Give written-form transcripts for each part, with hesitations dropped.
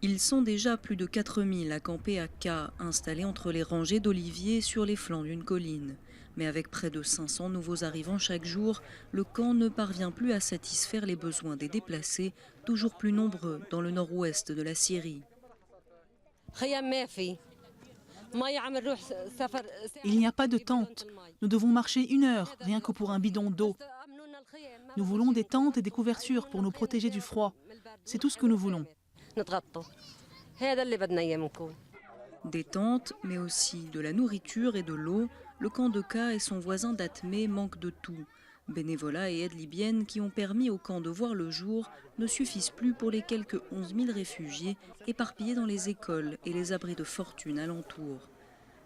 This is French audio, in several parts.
Ils sont déjà plus de 4000 à camper à Ka, installés entre les rangées d'oliviers sur les flancs d'une colline. Mais avec près de 500 nouveaux arrivants chaque jour, le camp ne parvient plus à satisfaire les besoins des déplacés, toujours plus nombreux dans le nord-ouest de la Syrie. Il n'y a pas de tente. Nous devons marcher 1 heure, rien que pour un bidon d'eau. Nous voulons des tentes et des couvertures pour nous protéger du froid. C'est tout ce que nous voulons. Des tentes, mais aussi de la nourriture et de l'eau, le camp de Ka et son voisin d'Atmé manquent de tout. Bénévolat et aide libyenne qui ont permis au camp de voir le jour ne suffisent plus pour les quelques 11 000 réfugiés éparpillés dans les écoles et les abris de fortune alentour.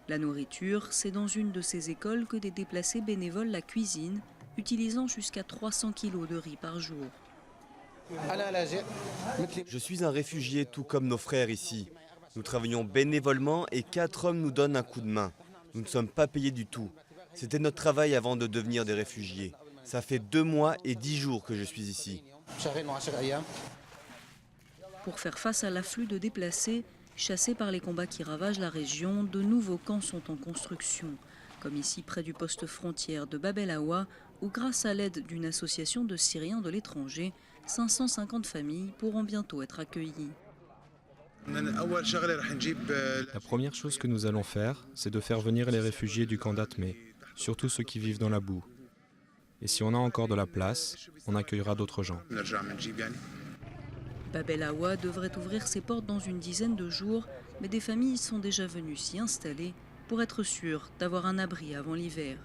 La nourriture, c'est dans une de ces écoles que des déplacés bénévoles la cuisinent, utilisant jusqu'à 300 kilos de riz par jour. Je suis un réfugié tout comme nos frères ici. Nous travaillons bénévolement et 4 hommes nous donnent un coup de main. Nous ne sommes pas payés du tout. C'était notre travail avant de devenir des réfugiés. Ça fait 2 mois et 10 jours que je suis ici. Pour faire face à l'afflux de déplacés, chassés par les combats qui ravagent la région, de nouveaux camps sont en construction, comme ici près du poste frontière de Bab el Awa, où grâce à l'aide d'une association de Syriens de l'étranger, 550 familles pourront bientôt être accueillies. La première chose que nous allons faire, c'est de faire venir les réfugiés du camp d'Atmé, surtout ceux qui vivent dans la boue. Et si on a encore de la place, on accueillera d'autres gens. Bab el Awa devrait ouvrir ses portes dans une dizaine de jours, mais des familles sont déjà venues s'y installer pour être sûres d'avoir un abri avant l'hiver.